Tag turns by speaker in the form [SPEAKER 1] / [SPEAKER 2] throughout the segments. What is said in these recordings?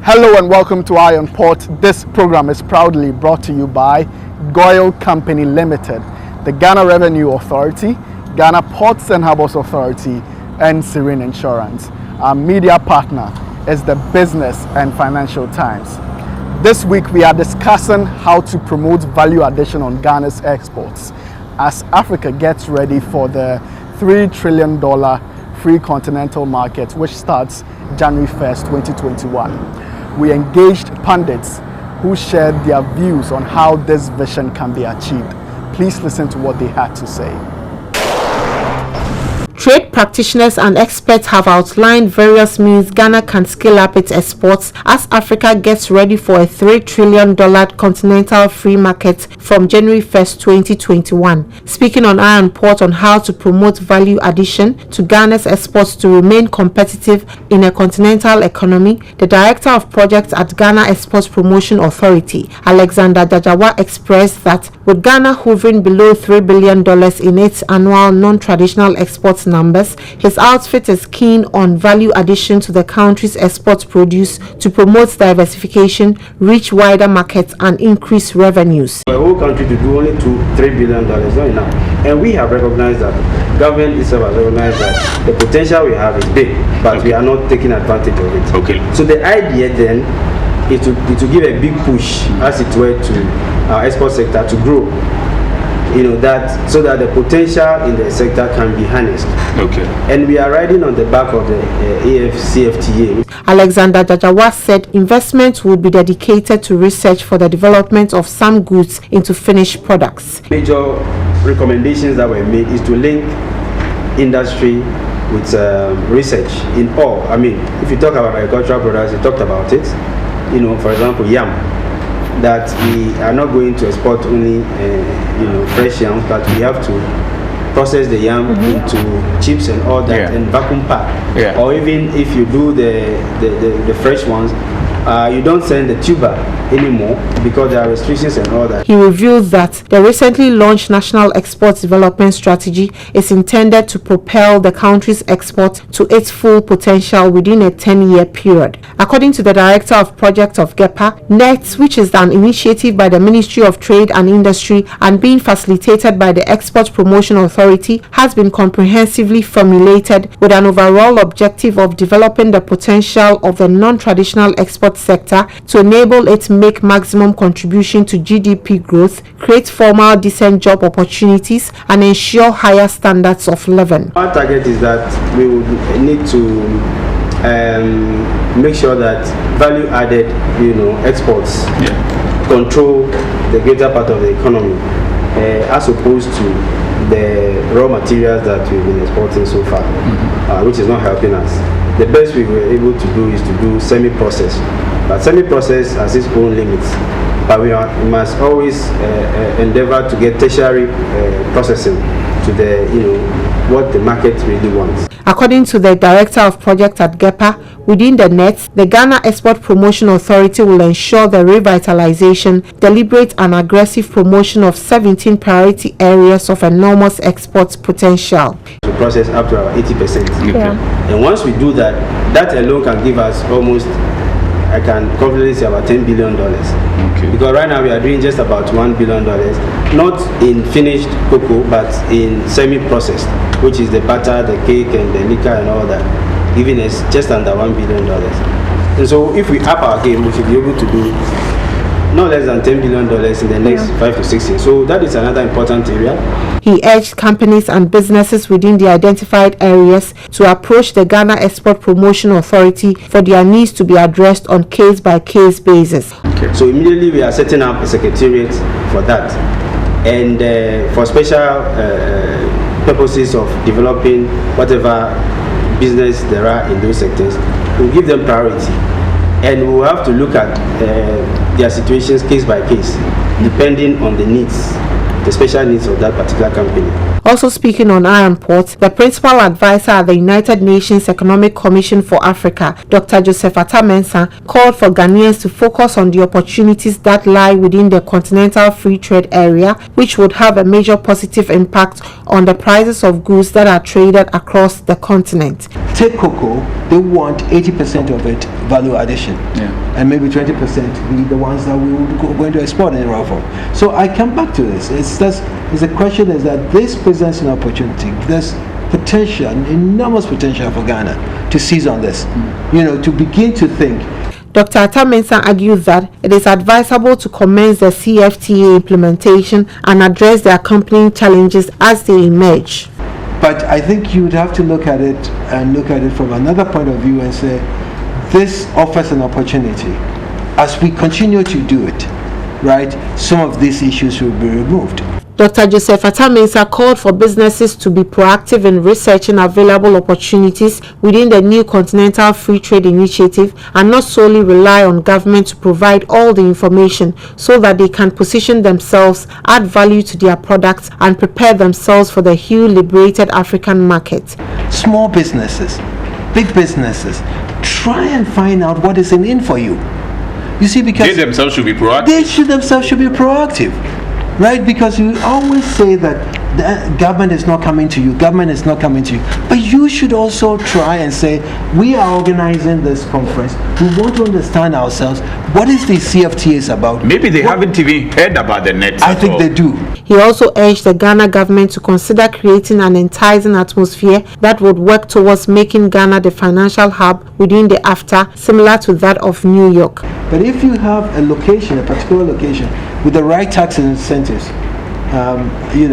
[SPEAKER 1] Hello and welcome to Iron Port. This program is proudly brought to you by Goyle Company Limited, the Ghana Revenue Authority, Ghana Ports and Harbours Authority, and Serene Insurance. Our media partner is the Business and Financial Times. This week we are discussing how to promote value addition on Ghana's exports as Africa gets ready for the $3 trillion free continental market, which starts January 1st, 2021. We engaged pundits who shared their views on how this vision can be achieved. Please listen to what they had to say.
[SPEAKER 2] Trade practitioners and experts have outlined various means Ghana can scale up its exports as Africa gets ready for a $3 trillion continental free market from January 1st, 2021. Speaking on Iron Port on how to promote value addition to Ghana's exports to remain competitive in a continental economy, the Director of Projects at Ghana Exports Promotion Authority, Alexander Jajawa, expressed that with Ghana hovering below $3 billion in its annual non-traditional exports numbers, his outfit is keen on value addition to the country's export produce to promote diversification, reach wider markets, and increase revenues.
[SPEAKER 3] For a whole country to do only $3 billion is not enough. And we have recognized that, government itself has recognized that the potential we have is big, but we are not taking advantage of it.
[SPEAKER 4] Okay.
[SPEAKER 3] So the idea then is to give a big push, as it were, to our export sector to grow. That so that the potential in the sector can be harnessed.
[SPEAKER 4] Okay.
[SPEAKER 3] And we are riding on the back of the AFCFTA.
[SPEAKER 2] Alexander Jajawa said investment will be dedicated to research for the development of some goods into finished products.
[SPEAKER 3] Major recommendations that were made is to link industry with research in all. I mean, if you talk about agricultural products, you talked about it. For example, yam. That we are not going to export only fresh yam, but we have to process the yam into chips and all that, and vacuum pack.
[SPEAKER 4] Yeah.
[SPEAKER 3] Or even if you do the fresh ones, you don't send the tuber anymore because there are restrictions and all that.
[SPEAKER 2] He revealed that the recently launched National Export Development Strategy is intended to propel the country's export to its full potential within a 10-year period. According to the Director of Project of GEPA, NET, which is an initiative by the Ministry of Trade and Industry and being facilitated by the Export Promotion Authority, has been comprehensively formulated with an overall objective of developing the potential of the non-traditional export sector to enable it to make maximum contribution to GDP growth, create formal decent job opportunities, and ensure higher standards of living.
[SPEAKER 3] Our target is that we would need to make sure that value added exports control the greater part of the economy as opposed to the raw materials that we've been exporting so far, which is not helping us. The best we were able to do is to do semi-processed, but semi-processed has its own limits. But we must always endeavor to get tertiary processing to the what the market really wants.
[SPEAKER 2] According to the Director of Project at GEPA, within the NET, the Ghana Export Promotion Authority will ensure the revitalization, deliberate and aggressive promotion of 17 priority areas of enormous export potential.
[SPEAKER 3] To process up to about 80%.
[SPEAKER 2] Yeah.
[SPEAKER 3] And once we do that, that alone can give us almost, I can confidently say, about $10 billion.
[SPEAKER 4] Okay.
[SPEAKER 3] Because right now we are doing just about $1 billion, not in finished cocoa, but in semi-processed, which is the butter, the cake, and the liquor, and all that, giving us just under $1 billion. And so if we up our game, we should be able to do not less than $10 billion in the next 5 to 6 years. So that is another important area.
[SPEAKER 2] He urged companies and businesses within the identified areas to approach the Ghana Export Promotion Authority for their needs to be addressed on case-by-case basis.
[SPEAKER 4] Okay.
[SPEAKER 3] So immediately we are setting up a secretariat for that. And for special purposes of developing whatever business there are in those sectors, we'll give them priority. And we'll have to look at their situations case by case, depending on the needs, the special needs of that particular company.
[SPEAKER 2] Also speaking on iron ports, the principal advisor at the United Nations Economic Commission for Africa, Dr. Joseph Atta-Mensah, called for Ghanaians to focus on the opportunities that lie within the continental free trade area, which would have a major positive impact on the prices of goods that are traded across the continent.
[SPEAKER 4] Take cocoa, they want 80% of it value addition, and maybe 20% be the ones that we would going to export in raw form. So I come back to this. The question is that this presents an opportunity. There's potential, enormous potential for Ghana to seize on this. To begin to think.
[SPEAKER 2] Dr. Atta-Mensah argues that it is advisable to commence the CFTA implementation and address the accompanying challenges as they emerge.
[SPEAKER 4] But I think you would have to look at it from another point of view and say, this offers an opportunity. As we continue to do it, right, some of these issues will be removed.
[SPEAKER 2] Dr. Joseph Atta-Mensah called for businesses to be proactive in researching available opportunities within the new Continental Free Trade Initiative and not solely rely on government to provide all the information so that they can position themselves, add value to their products, and prepare themselves for the huge liberated African market.
[SPEAKER 4] Small businesses, big businesses, try and find out what is in for you. You see, because
[SPEAKER 5] they themselves should be proactive.
[SPEAKER 4] Themselves should be proactive. Right, because you always say that the government is not coming to you, but you should also try and say, we are organizing this conference, we want to understand ourselves, what is the CFTA about?
[SPEAKER 5] Maybe they haven't even heard about the net.
[SPEAKER 4] I think they do.
[SPEAKER 2] He also urged the Ghana government to consider creating an enticing atmosphere that would work towards making Ghana the financial hub within the AFTA, similar to that of New York.
[SPEAKER 4] But if you have a particular location, with the right tax incentives, you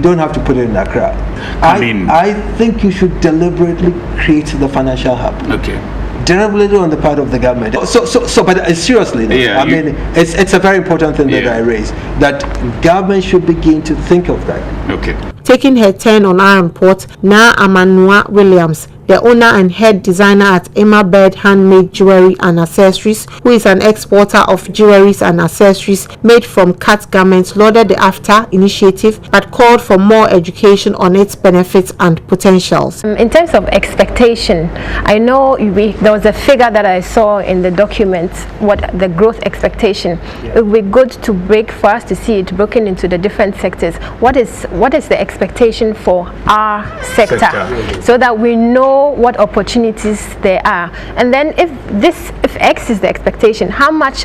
[SPEAKER 4] don't have to put it in Accra. I think you should deliberately create the financial hub.
[SPEAKER 5] Okay.
[SPEAKER 4] Deliberately on the part of the government. But seriously, it's a very important thing that I raised, that government should begin to think of that.
[SPEAKER 5] Okay.
[SPEAKER 2] Taking her turn on iron port, Na Amanua Williams, the owner and head designer at TEMA Bird Handmade Jewelry and Accessories, who is an exporter of jewelries and accessories made from cut garments, lauded the AFTA initiative but called for more education on its benefits and potentials.
[SPEAKER 6] In terms of expectation, I know there was a figure that I saw in the document, what the growth expectation. It would be good to break for us to see it broken into the different sectors. What is the expectation for our sector, so that we know what opportunities there are, and then if X is the expectation, how much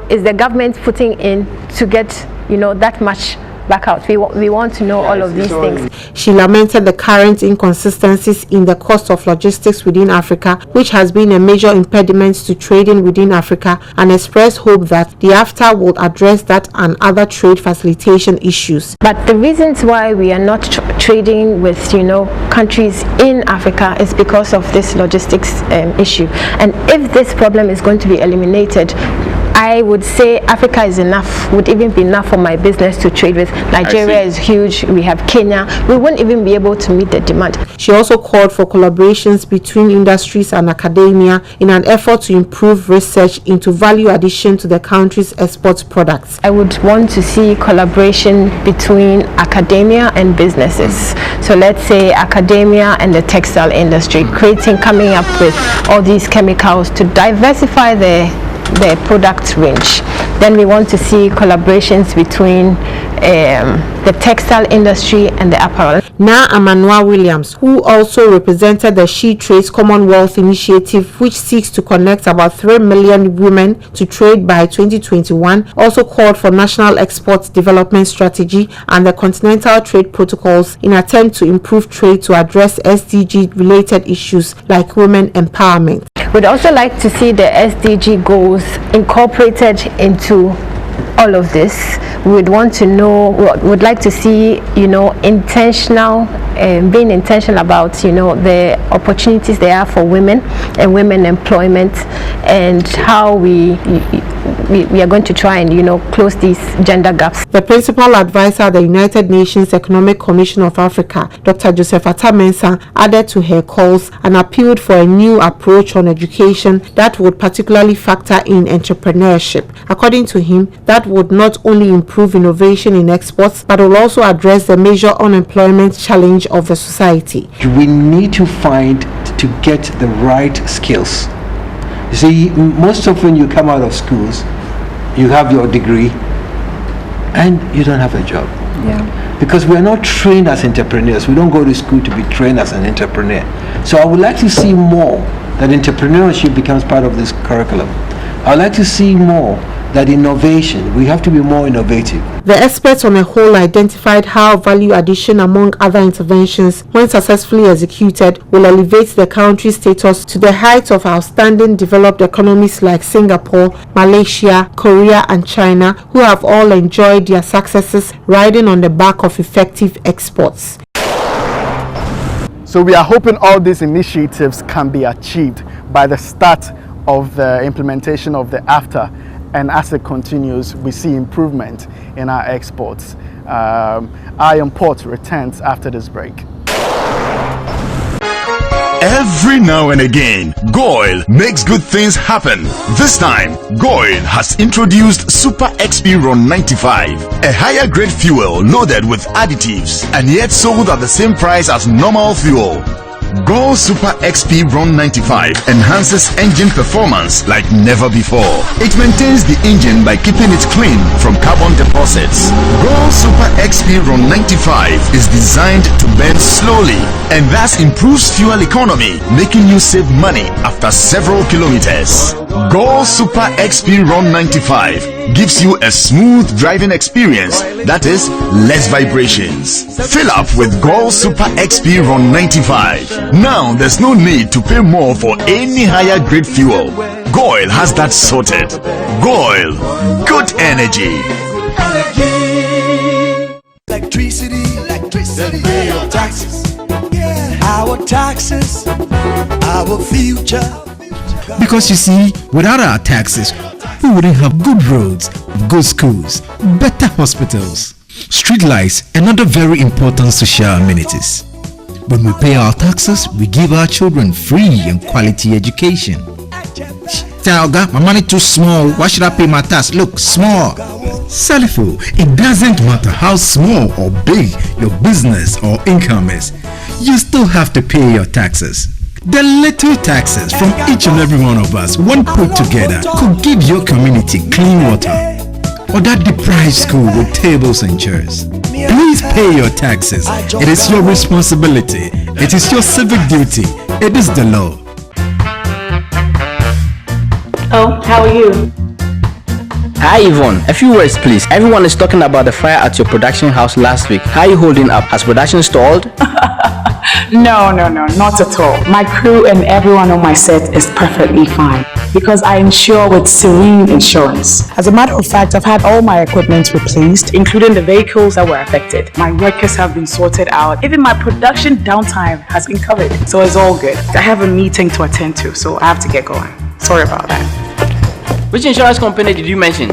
[SPEAKER 6] is the government putting in to get that much back out? We want to know all of these things.
[SPEAKER 2] She lamented the current inconsistencies in the cost of logistics within Africa, which has been a major impediment to trading within Africa, and expressed hope that the AFTA will address that and other trade facilitation issues.
[SPEAKER 6] But the reasons why we are not trading with countries in Africa is because of this logistics issue. And if this problem is going to be eliminated, I would say Africa is enough, would even be enough for my business to trade with. Nigeria is huge, we have Kenya, we won't even be able to meet the demand.
[SPEAKER 2] She also called for collaborations between industries and academia in an effort to improve research into value addition to the country's export products.
[SPEAKER 6] I would want to see collaboration between academia and businesses. So let's say academia and the textile industry, coming up with all these chemicals to diversify their product range. Then we want to see collaborations between the textile industry and the apparel.
[SPEAKER 2] Na Amanua Williams, who also represented the She Trades Commonwealth Initiative, which seeks to connect about 3 million women to trade by 2021, also called for national export development strategy and the continental trade protocols in attempt to improve trade to address SDG related issues like women empowerment.
[SPEAKER 6] We'd also like to see the SDG goals incorporated into all of this. We'd want to know, would like to see, intentional, being intentional about, the opportunities there are for women and women employment, and how we we are going to try and, close these gender gaps.
[SPEAKER 2] The principal advisor at the United Nations Economic Commission of Africa, Dr. Joseph Mensah, added to her calls and appealed for a new approach on education that would particularly factor in entrepreneurship. According to him, that would not only improve innovation in exports, but will also address the major unemployment challenge of the society.
[SPEAKER 4] We need to find to get the right skills. You see, most often you come out of schools, you have your degree, and you don't have a job.
[SPEAKER 6] Yeah.
[SPEAKER 4] Because we are not trained as entrepreneurs. We don't go to school to be trained as an entrepreneur. So I would like to see more that entrepreneurship becomes part of this curriculum. I would like to see more that innovation, we have to be more innovative.
[SPEAKER 2] The experts on a whole identified how value addition, among other interventions, when successfully executed, will elevate the country's status to the height of outstanding developed economies like Singapore, Malaysia, Korea, and China, who have all enjoyed their successes riding on the back of effective exports.
[SPEAKER 1] So we are hoping all these initiatives can be achieved by the start of the implementation of the AFTA. And as it continues, we see improvement in our exports. Iron Port returns after this break.
[SPEAKER 7] Every now and again, GOIL makes good things happen. This time, GOIL has introduced Super XP Ron 95, a higher grade fuel loaded with additives and yet sold at the same price as normal fuel. GOIL Super XP Ron 95 enhances engine performance like never before. It maintains the engine by keeping it clean from carbon deposits. GOIL Super XP Ron 95 is designed to burn slowly and thus improves fuel economy, making you save money after several kilometers. GOIL Super XP Ron 95 gives you a smooth driving experience, that is, less vibrations. Fill up with GOIL Super XP Ron 95. Now there's no need to pay more for any higher grade fuel. GOIL has that sorted. GOIL, good energy.
[SPEAKER 8] Electricity, then pay your taxes. Our taxes, our future.
[SPEAKER 9] Because you see, without our taxes, we wouldn't have good roads, good schools, better hospitals, street lights, and other very important social amenities. When we pay our taxes, we give our children free and quality education. Tell God, my money too small, why should I pay my tax? Look, small. Salifo, it doesn't matter how small or big your business or income is, you still have to pay your taxes. The little taxes from each and every one of us, when put together, could give your community clean water or that deprived school with tables and chairs. Please pay your taxes. It is your responsibility. It is your civic duty. It is the law.
[SPEAKER 10] Oh, how are you?
[SPEAKER 11] Hi Yvonne, a few words please. Everyone is talking about the fire at your production house last week. How are you holding up? Has production stalled?
[SPEAKER 10] No, not at all. My crew and everyone on my set is perfectly fine because I insure with Serene Insurance. As a matter of fact, I've had all my equipment replaced, including the vehicles that were affected. My workers have been sorted out. Even my production downtime has been covered. So it's all good. I have a meeting to attend to, so I have to get going. Sorry about that.
[SPEAKER 11] Which insurance company did you mention?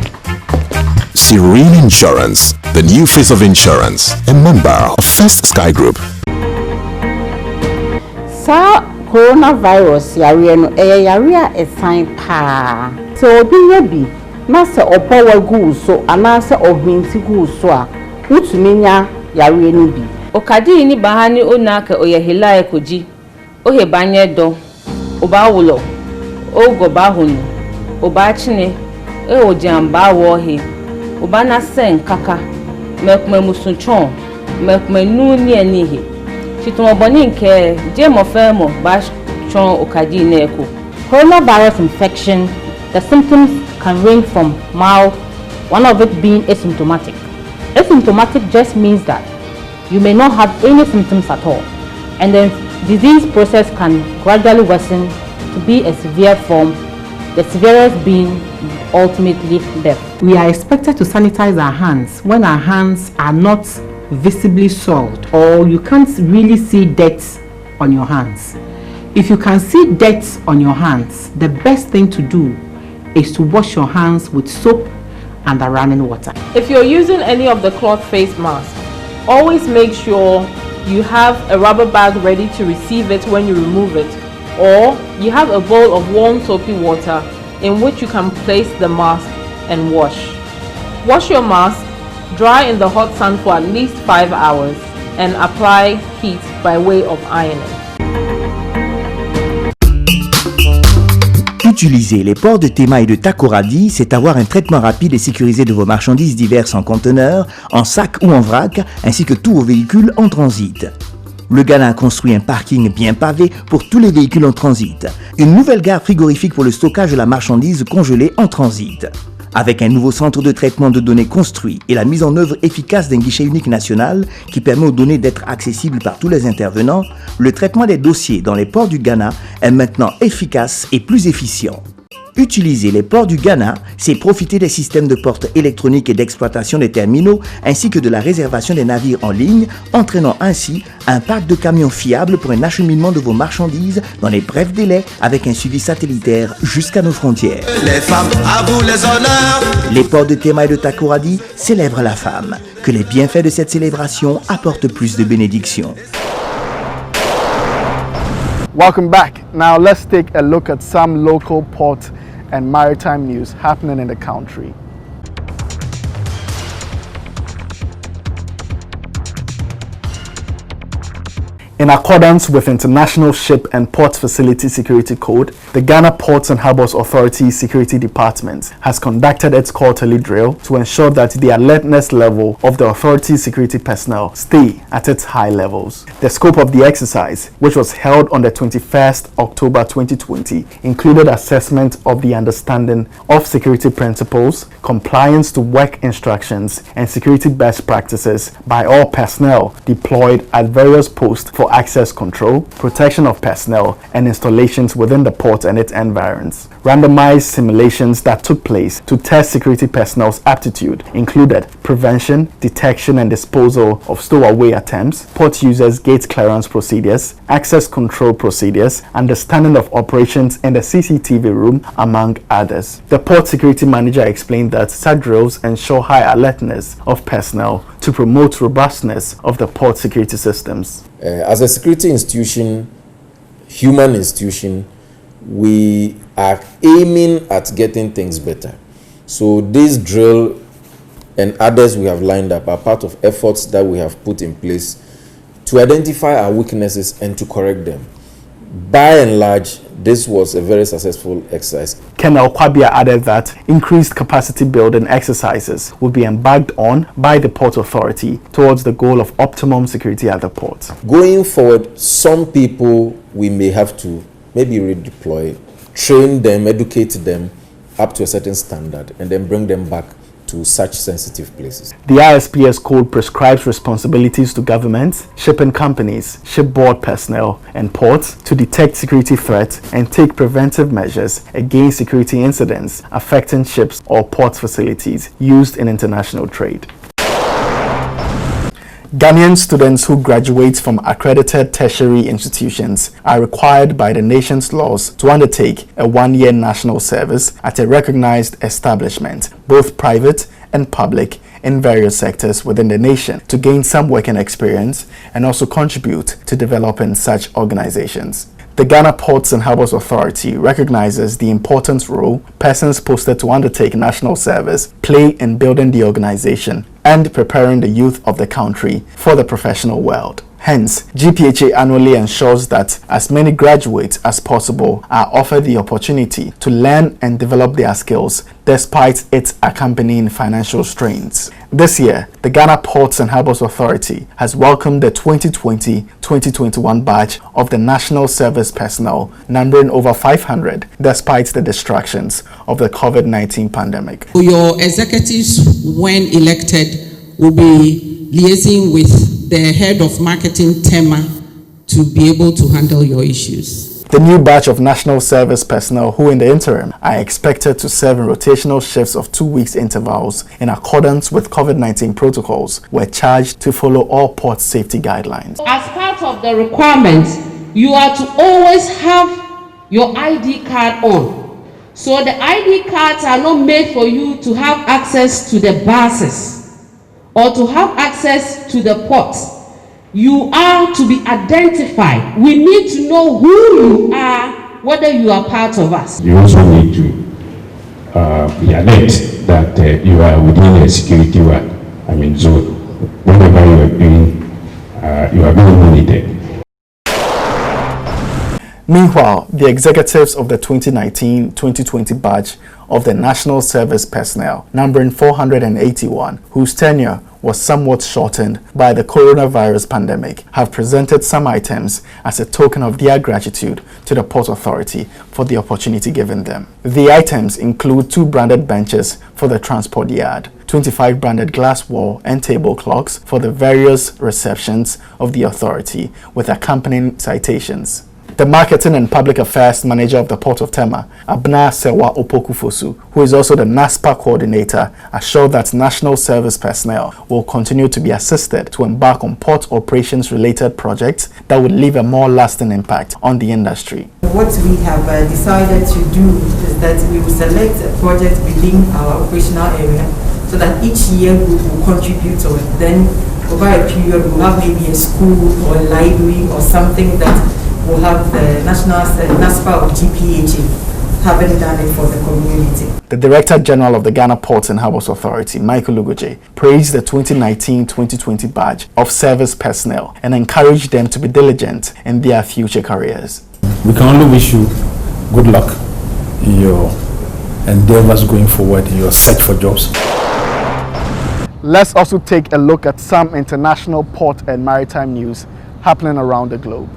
[SPEAKER 12] Serene Insurance, the new face of insurance, a member of First Sky Group.
[SPEAKER 13] Coronavirus yare no yare a sign pa. So obi yebi na se opo wagu so ana se obinti gu so a utumi nya yare ni bi.
[SPEAKER 14] Okadi ni bahani onaka oyehila ekoji. Ohe banye do. Oba wulo. Ogo bahunu. Oba chine e ojamba wohe. Oba na sen kaka. Mekme musunchon. Mekme nuni enihe.
[SPEAKER 13] Coronavirus infection, the symptoms can range from mild, one of it being asymptomatic. Asymptomatic just means that you may not have any symptoms at all, and the disease process can gradually worsen to be a severe form, the severest being ultimately death.
[SPEAKER 2] We are expected to sanitize our hands when our hands are not visibly soiled or you can't really see dirt on your hands. If you can see dirt on your hands, the best thing to do is to wash your hands with soap and the running water.
[SPEAKER 14] If you're using any of the cloth face masks, always make sure you have a rubber bag ready to receive it when you remove it, or you have a bowl of warm soapy water in which you can place the mask and wash. Wash your mask, dry in the hot sun for at least 5 hours, and apply heat by way of ironing.
[SPEAKER 15] Utiliser les ports de TEMA et de Takoradi, c'est avoir un traitement rapide et sécurisé de vos marchandises diverses en conteneurs, en sac ou en vrac, ainsi que tous vos véhicules en transit. Le Ghana a construit un parking bien pavé pour tous les véhicules en transit. Une nouvelle gare frigorifique pour le stockage de la marchandise congelée en transit. Avec un nouveau centre de traitement de données construit et la mise en œuvre efficace d'un guichet unique national qui permet aux données d'être accessibles par tous les intervenants, le traitement des dossiers dans les ports du Ghana est maintenant efficace et plus efficient. Utiliser les ports du Ghana, c'est profiter des systèmes de portes électroniques et d'exploitation des terminaux ainsi que de la réservation des navires en ligne, entraînant ainsi un parc de camions fiable pour un acheminement de vos marchandises dans les brefs délais avec un suivi satellitaire jusqu'à nos frontières.
[SPEAKER 8] Les femmes, à vous les honneurs.
[SPEAKER 15] Les ports de TEMA et de Takoradi célèbrent la femme. Que les bienfaits de cette célébration apportent plus de bénédictions.
[SPEAKER 1] Welcome back. Now let's take a look at some local port and maritime news happening in the country. In accordance with International Ship and Port Facility Security Code, the Ghana Ports and Harbours Authority Security Department has conducted its quarterly drill to ensure that the alertness level of the authority's security personnel stay at its high levels. The scope of the exercise, which was held on the 21st October 2020, included assessment of the understanding of security principles, compliance to work instructions, and security best practices by all personnel deployed at various posts for access control, protection of personnel, and installations within the port and its environs. Randomized simulations that took place to test security personnel's aptitude included prevention, detection, and disposal of stowaway attempts, port users' gate clearance procedures, access control procedures, understanding of operations in the CCTV room, among others. The port security manager explained that such drills ensure high alertness of personnel to promote robustness of the port security systems.
[SPEAKER 16] As a security institution, human institution, we are aiming at getting things better. So this drill and others we have lined up are part of efforts that we have put in place to identify our weaknesses and to correct them. By and large, this was a very successful exercise.
[SPEAKER 1] Colonel Kwabia added that increased capacity building exercises will be embarked on by the Port Authority towards the goal of optimum security at the port.
[SPEAKER 16] Going forward, some people we may have to maybe redeploy, train them, educate them up to a certain standard, and then bring them back to such sensitive places.
[SPEAKER 1] The ISPS code prescribes responsibilities to governments, shipping companies, shipboard personnel, and ports to detect security threats and take preventive measures against security incidents affecting ships or port facilities used in international trade. Ghanaian students who graduate from accredited tertiary institutions are required by the nation's laws to undertake a one-year national service at a recognized establishment, both private and public, in various sectors within the nation to gain some working experience and also contribute to developing such organizations. The Ghana Ports and Harbours Authority recognizes the important role persons posted to undertake national service play in building the organization and preparing the youth of the country for the professional world. Hence, GPHA annually ensures that as many graduates as possible are offered the opportunity to learn and develop their skills despite its accompanying financial strains. This year, the Ghana Ports and Harbours Authority has welcomed the 2020-2021 batch of the National Service personnel, numbering over 500 despite the distractions of the COVID-19 pandemic.
[SPEAKER 17] Your executives, when elected, will be liaising with the head of marketing, TEMA, to be able to handle your issues.
[SPEAKER 1] The new batch of National Service personnel who in the interim are expected to serve in rotational shifts of 2 weeks intervals in accordance with COVID-19 protocols were charged to follow all port safety guidelines.
[SPEAKER 18] As part of the requirements, you are to always have your ID card on. So the ID cards are not made for you to have access to the buses or to have access to the ports. You are to be identified. We need to know who you are, whether you are part of us.
[SPEAKER 19] You also need to be alert that you are within a security zone. Whatever you are doing, you are being monitored.
[SPEAKER 1] Meanwhile, the executives of the 2019-2020 batch of the National Service Personnel, numbering 481, whose tenure was somewhat shortened by the coronavirus pandemic, have presented some items as a token of their gratitude to the Port Authority for the opportunity given them. The items include 2 branded benches for the transport yard, 25 branded glass wall and table clocks for the various receptions of the authority, with accompanying citations. The Marketing and Public Affairs Manager of the Port of TEMA, Abna Sewa Opokufosu, who is also the NASPA coordinator, assured that national service personnel will continue to be assisted to embark on port operations-related projects that would leave a more lasting impact on the industry.
[SPEAKER 20] What we have decided to do is that we will select a project within our operational area so that each year we will contribute to it. Then over a period we'll have maybe a school or a library or something that will have the national NASPA or GPHA having done it for the community.
[SPEAKER 1] The Director General of the Ghana Ports and Harbours Authority, Michael Lugoje, praised the 2019-2020 batch of service personnel and encouraged them to be diligent in their future careers.
[SPEAKER 21] We can only wish you good luck in your endeavors going forward in your search for jobs.
[SPEAKER 1] Let's also take a look at some international port and maritime news happening around the globe.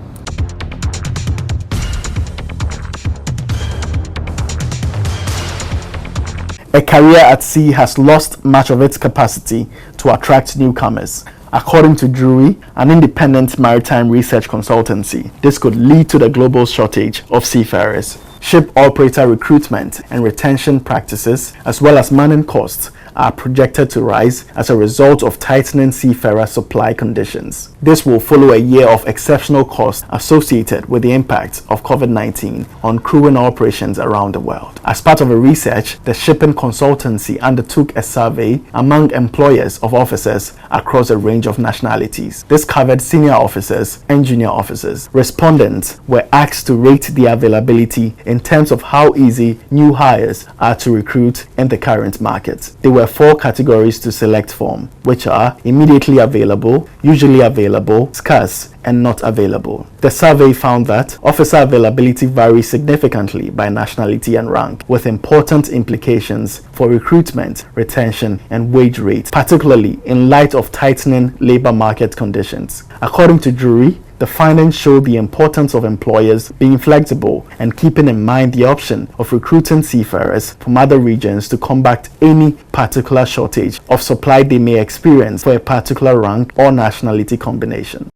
[SPEAKER 1] A career at sea has lost much of its capacity to attract newcomers. According to Drury, an independent maritime research consultancy, this could lead to the global shortage of seafarers. Ship operator recruitment and retention practices, as well as manning costs, are projected to rise as a result of tightening seafarer supply conditions. This will follow a year of exceptional costs associated with the impact of COVID-19 on crewing operations around the world. As part of a research, the shipping consultancy undertook a survey among employers of officers across a range of nationalities. This covered senior officers and junior officers. Respondents were asked to rate their availability in terms of how easy new hires are to recruit in the current market. There were 4 categories to select from, which are immediately available, usually available, scarce, and not available. The survey found that officer availability varies significantly by nationality and rank, with important implications for recruitment, retention, and wage rates, particularly in light of tightening labor market conditions. According to Drury, the findings show the importance of employers being flexible and keeping in mind the option of recruiting seafarers from other regions to combat any particular shortage of supply they may experience for a particular rank or nationality combination.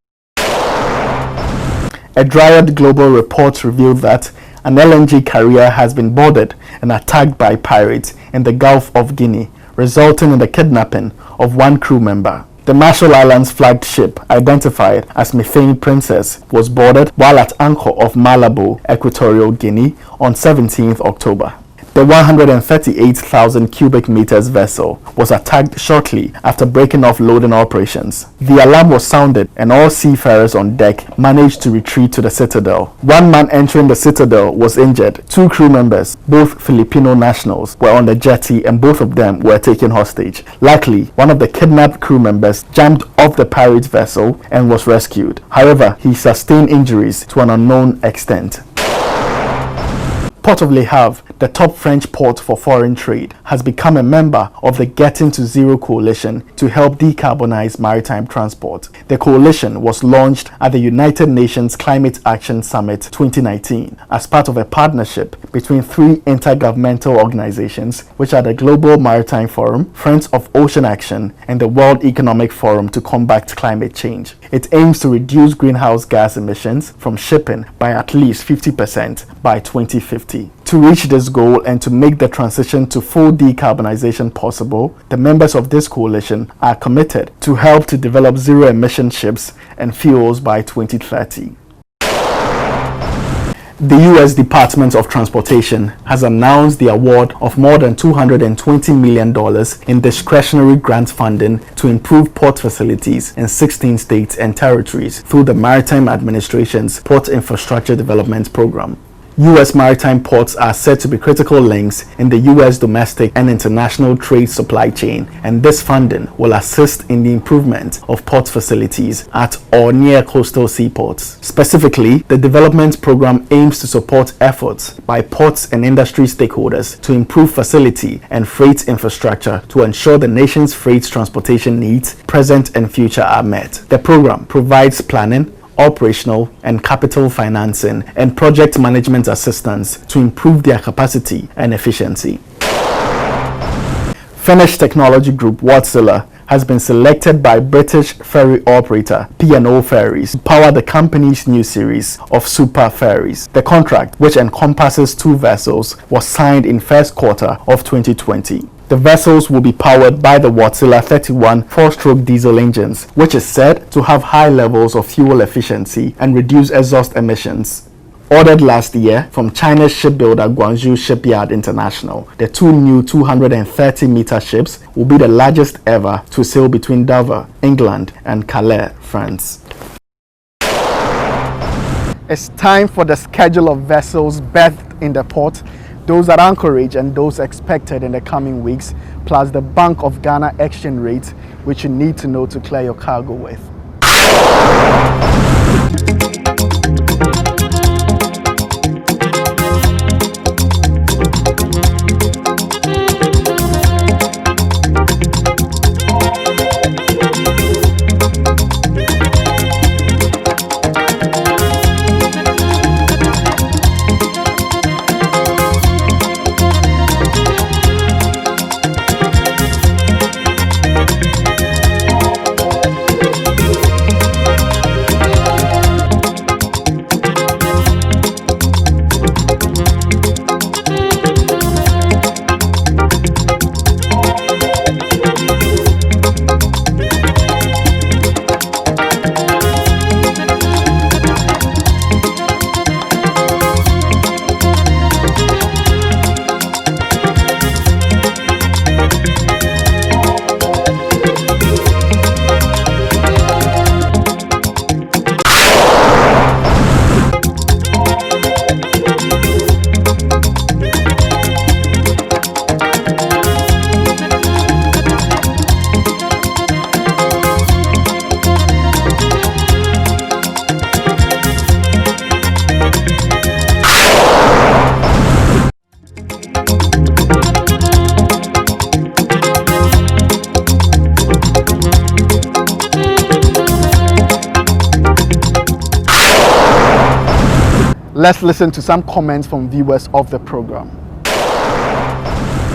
[SPEAKER 1] A Dryad Global report revealed that an LNG carrier has been boarded and attacked by pirates in the Gulf of Guinea, resulting in the kidnapping of 1 crew member. The Marshall Islands flagged ship, identified as Methane Princess, was boarded while at anchor off Malabo, Equatorial Guinea on 17th October. The 138,000 cubic meters vessel was attacked shortly after breaking off loading operations. The alarm was sounded and all seafarers on deck managed to retreat to the citadel. 1 man entering the citadel was injured. 2 crew members, both Filipino nationals, were on the jetty and both of them were taken hostage. Luckily, one of the kidnapped crew members jumped off the pirate vessel and was rescued. However, he sustained injuries to an unknown extent. Port of Le Havre, the top French port for foreign trade, has become a member of the Getting to Zero coalition to help decarbonize maritime transport. The coalition was launched at the United Nations Climate Action Summit 2019 as part of a partnership between 3 intergovernmental organizations, which are the Global Maritime Forum, Friends of Ocean Action, and the World Economic Forum to combat climate change. It aims to reduce greenhouse gas emissions from shipping by at least 50% by 2050. To reach this goal and to make the transition to full decarbonization possible, the members of this coalition are committed to help to develop zero-emission ships and fuels by 2030. The U.S. Department of Transportation has announced the award of more than $220 million in discretionary grant funding to improve port facilities in 16 states and territories through the Maritime Administration's Port Infrastructure Development Program. U.S. maritime ports are said to be critical links in the U.S. domestic and international trade supply chain, and this funding will assist in the improvement of port facilities at or near coastal seaports. Specifically, the development program aims to support efforts by ports and industry stakeholders to improve facility and freight infrastructure to ensure the nation's freight transportation needs, present and future, are met. The program provides planning, operational and capital financing and project management assistance to improve their capacity and efficiency. Finnish technology group Wärtsilä has been selected by British ferry operator P&O Ferries to power the company's new series of super ferries. The contract, which encompasses 2 vessels, was signed in first quarter of 2020. The vessels will be powered by the Wärtsilä 31 4-stroke diesel engines, which is said to have high levels of fuel efficiency and reduce exhaust emissions. Ordered last year from China's shipbuilder Guangzhou Shipyard International, the 2 new 230-meter ships will be the largest ever to sail between Dover, England, and Calais, France. It's time for the schedule of vessels berthed in the port, those at anchorage and those expected in the coming weeks, plus the Bank of Ghana exchange rate, which you need to know to clear your cargo with. Let's listen to some comments from viewers of the program.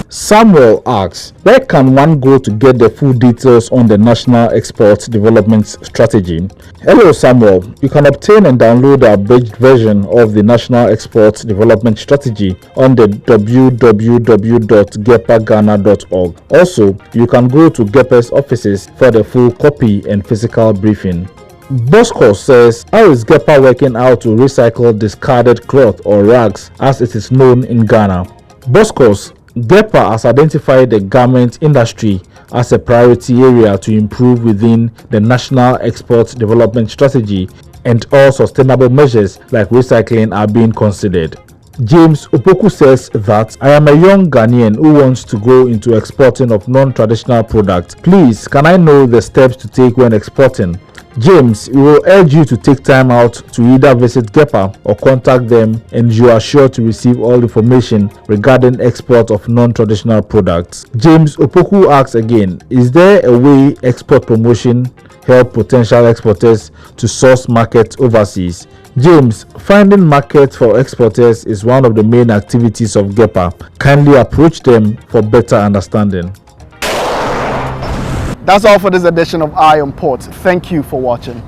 [SPEAKER 3] Samuel asks, where can one go to get the full details on the National Export Development Strategy? Hello Samuel, you can obtain and download the abridged version of the National Export Development Strategy on the www.gepagana.org. Also, you can go to GEPA's offices for the full copy and physical briefing. Bosco says, how is GEPA working out to recycle discarded cloth or rags as it is known in Ghana? Bosco's GEPA has identified the garment industry as a priority area to improve within the National Export Development Strategy, and all sustainable measures like recycling are being considered. James Opoku says that, I am a young Ghanaian who wants to go into exporting of non-traditional products. Please, can I know the steps to take when exporting? James, we will urge you to take time out to either visit GEPA or contact them, and you are sure to receive all information regarding export of non-traditional products. James Opoku asks again, is there a way export promotion help potential exporters to source markets overseas? James, finding markets for exporters is one of the main activities of GEPA. Kindly approach them for better understanding.
[SPEAKER 1] That's all for this edition of Eye on Port. Thank you for watching.